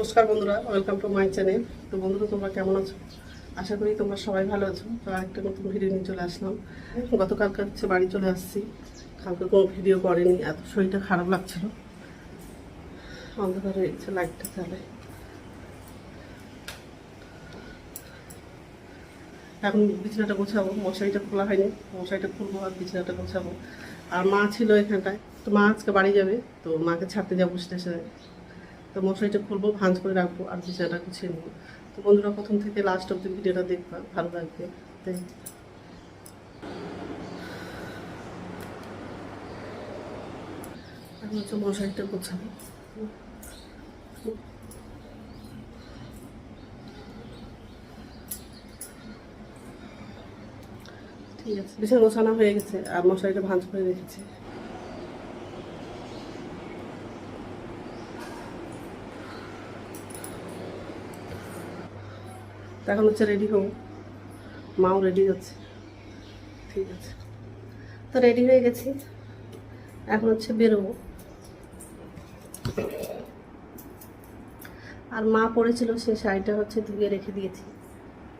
নমস্কার বন্ধুরা, welcome to my channel. তো বন্ধুরা, তোমরা কেমন আছো? আশা করি তোমরা সবাই ভালো আছো। তো আরেকটা নতুন ভিডিও নিয়ে চলে আসলাম। গতকালকে হচ্ছে বাড়ি চলে আসছি, কালকে কোনো ভিডিও করেনি, এত শরীরটা খারাপ লাগছিল। অন্ধকার হয়ে গেছে, লাইটটা চালে। এখন বিছানাটা গোছাবো, মশারিটা খোলা হয়নি, মশারিটা খুলবো আর বিছানাটা গোছাবো। আর মা ছিল এখানটায়, তো মা আজকে বাড়ি যাবে, তো মাকে ছাড়তে যাবো স্টেশনে। তো মশারিটা খুলবো, ভাঁজ করে রাখবো আর বিছানাটা গুছিয়ে নেবো। তো বন্ধুরা, প্রথম থেকে লাস্ট অব্দি ভিডিওটা দেখবা, ভালো লাগবে। তাই এখন হচ্ছে মশারিটা গোছাবো। ঠিক আছে, বিছানা গোছানো হয়ে গেছে আর মশারিটা ভাঁজ করে রেখেছি। এখন হচ্ছে রেডি হবো, মাও রেডি হচ্ছে। ঠিক আছে, তো রেডি হয়ে গেছি, এখন হচ্ছে বেরোবো। আর মা পড়েছিল, সেই শাড়িটা হচ্ছে ধুয়ে রেখে দিয়েছি।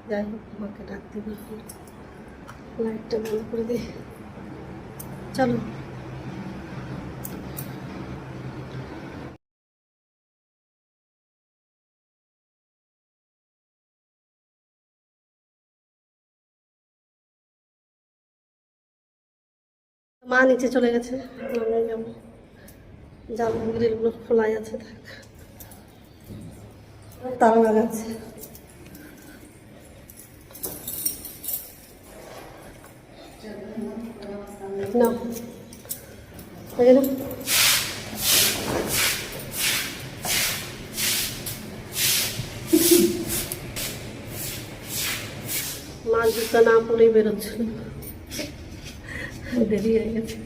যাই হোক, মাকে ডাকতে পারবো, লাইটটা বন্ধ করে দিই। চলো। মা নিচে চলে গেছে, আমি যাবো। জানলা গ্রিলগুলো খোলাই আছে, থাক, তালা লাগাচ্ছে। না, হয়ে গেল। মা জুতা না পরেই বেরোচ্ছিল, দেরি হয়ে গেছে।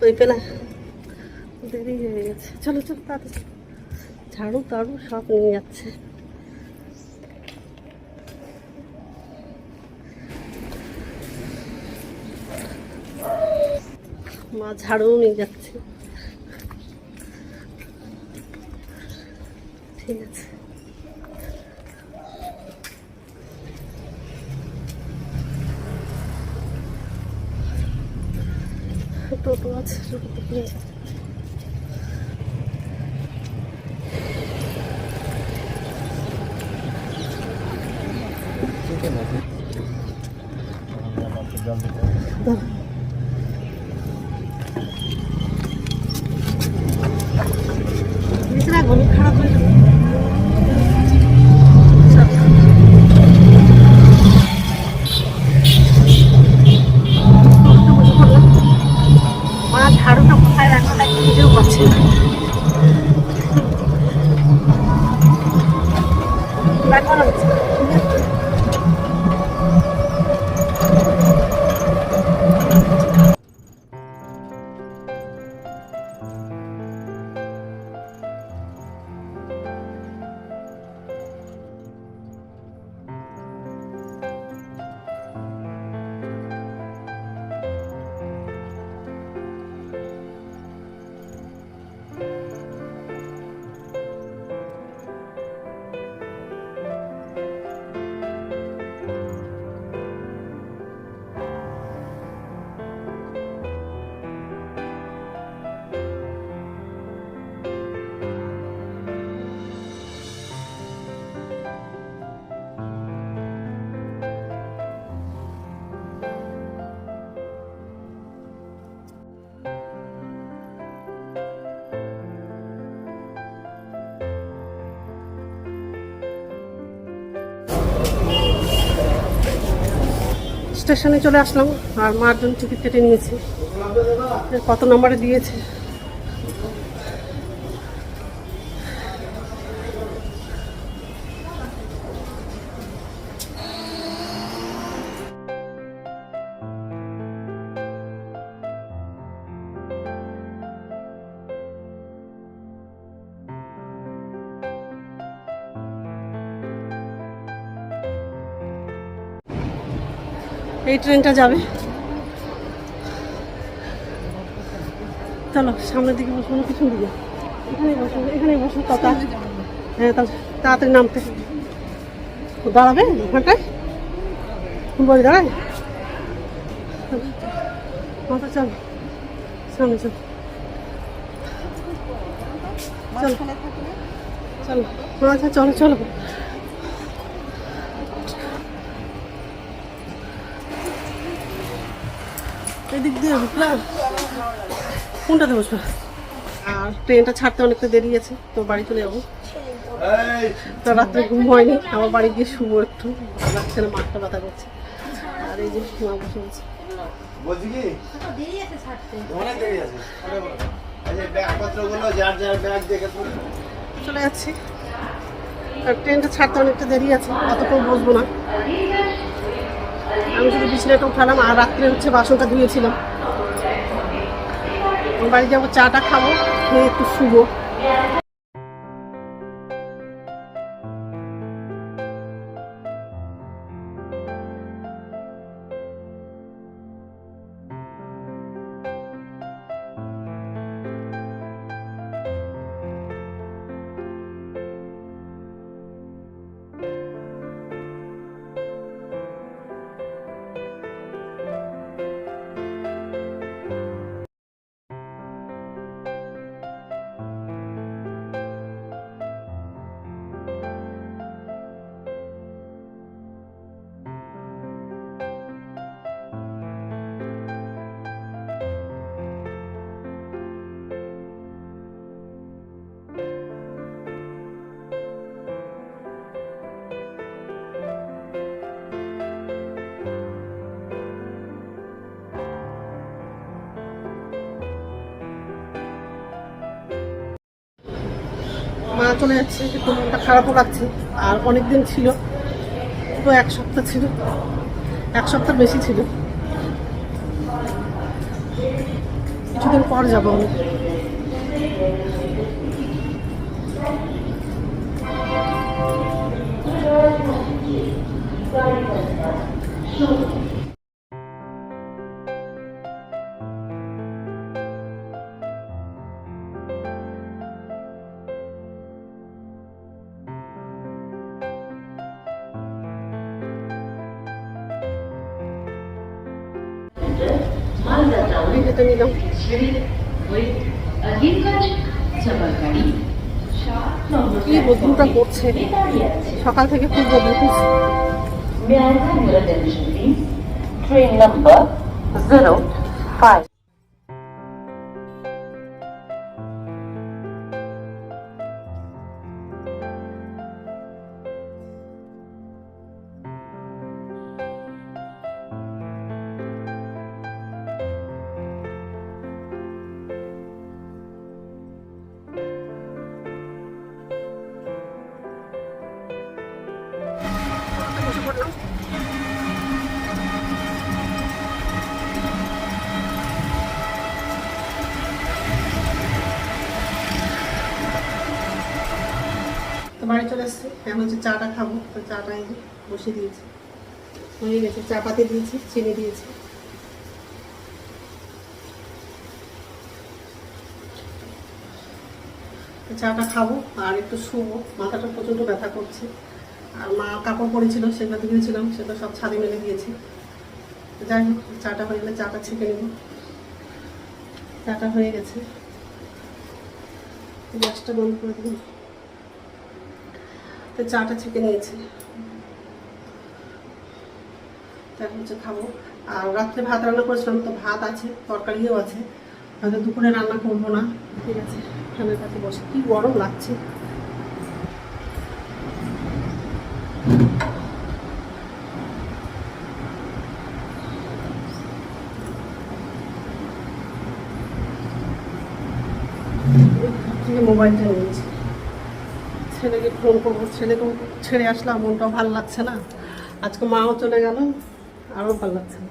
ওই পেলা, দেরি হয়ে গেছে। চলো চলো, তাড়াতাড়ি ঝাড়ু টাড়ু সব নিয়ে যাচ্ছে। মা ঝাড়ুও নিয়ে যাচ্ছে। ঠিক আছে, টোটো আছে, টোটোতে নিয়ে যাচ্ছে। খারাপ হয়ে যাবে। মা ঝাড়ুটা কোথায় রাখা লাগে নিজেও পাচ্ছি না। স্টেশনে চলে আসলাম আর মার জন্য টিকিট কেটে নিয়েছি। কত নম্বরে দিয়েছে। এই ট্রেনটা যাবে। চলো সামনের দিকে বসবো না পিছন দিকে? এখানেই বসো কথা। হ্যাঁ তাড়াতাড়ি নামতে দাঁড়াবে ওখানটায় বই দাঁড়ায়। মাথা চলো সামনে চলো চলো চলো আচ্ছা চলো চলো। এদিক দিয়ে ঢুকলাম, কোনটাতে বসবো? আর ট্রেনটা ছাড়তে অনেকটা দেরি আছে, তো বাড়ি চলে যাবো। তো রাত্রে ঘুম হয়নি, আমার বাড়ি গিয়ে শুবো একটু, ভালো লাগছে না, মাঠটা ব্যথা করছে। আর এই যে মা বসে বলছে চলে যাচ্ছি। আর ট্রেনটা ছাড়তে অনেকটা দেরি আছে, অতক্ষণ বসবো না। আমি শুধু বিছানাটা উঠালাম, আর রাত্রে হচ্ছে বাসনটা ধুয়েছিলাম। বাড়ি যাবো, চাটা খাবো, খেয়ে একটু শুবো। মা চলে যাচ্ছে, একটু মনটা খারাপও লাগছে। আর অনেকদিন ছিল, তো 1 সপ্তাহ ছিল, 1 সপ্তাহ বেশি ছিল। কিছুদিন পর যাবো আমি। যেতে নিলাম কি বদলটা করছে, সকাল থেকে খুব বদল করছে। Train number 05। তো বাড়ি চলে এসেছি, এখন হচ্ছে চাটা খাবো। তো চাটা এই যে বসিয়ে দিয়েছি, হয়ে গেছে। চা পাতি দিয়েছি, চিনি দিয়েছি। চাটা খাবো আর একটু শুবো, মাথাটা প্রচণ্ড ব্যথা করছে। আর মা কাপড় পরেছিল, সেগুলো ধুয়েছিলাম, সেগুলো সব ছাদে মেলে দিয়েছি। যাই হোক, চাটা হয়ে গেলে চাটা ছেঁকে নেব। চাটা হয়ে গেছে, গ্যাসটা বন্ধ করে দিন। তো চাটা ছেঁকে নিয়েছি, তারপর হচ্ছে খাবো। আর রাত্রে ভাত রান্না করেছিলাম, তো ভাত আছে, তরকারিও আছে। হয়তো দুপুরে রান্না করবো না। ঠিক আছে, ফ্যানের কাছে বসে, কি গরম লাগছে। মোবাইলটা নিয়েছি, ছেলেকে ফোন করবো। ছেলেকেও ছেড়ে আসলাম, মনটাও ভালো লাগছে না। আজকে মাও চলে গেল, আরও ভালো লাগছে না।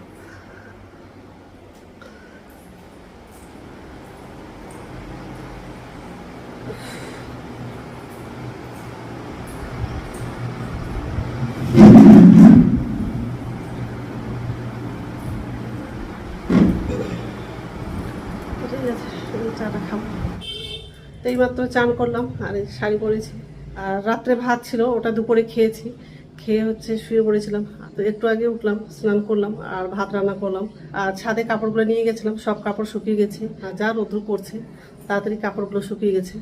ঠিক আছে, তো এইমাত্র চান করলাম আর এই শাড়ি পরেছি। আর রাত্রে ভাত ছিল, ওটা দুপুরে খেয়েছি, খেয়ে হচ্ছে শুয়ে পড়েছিলাম। তো একটু আগে উঠলাম, স্নান করলাম আর ভাত রান্না করলাম। আর ছাদে কাপড়গুলো নিয়ে গেছিলাম, সব কাপড় শুকিয়ে গেছে। আর যা রোদ্র করছে তাড়াতাড়ি কাপড়গুলো শুকিয়ে গেছে।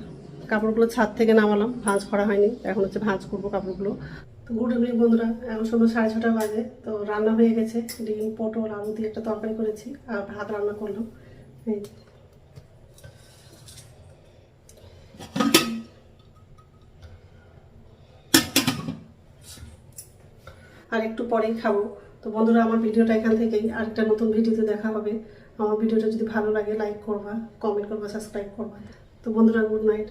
কাপড়গুলো ছাদ থেকে নামালাম, ভাঁজ করা হয়নি, এখন হচ্ছে ভাঁজ করবো কাপড়গুলো। তো গুড ইভিনিং বন্ধুরা, এখন সময় 6:30 বাজে। তো রান্না হয়ে গেছে, ডিম পটল আলু দিয়ে একটা তরকারি করেছি আর ভাত রান্না করলাম। এই আর একটু পরেই খাবো। তো বন্ধুরা, আমার ভিডিওটা এখান থেকেই, আরেকটা নতুন ভিডিওতে দেখা হবে। আমার ভিডিওটা যদি ভালো লাগে লাইক করবা, কমেন্ট করবা, সাবস্ক্রাইব করবা। তো বন্ধুরা, গুড নাইট।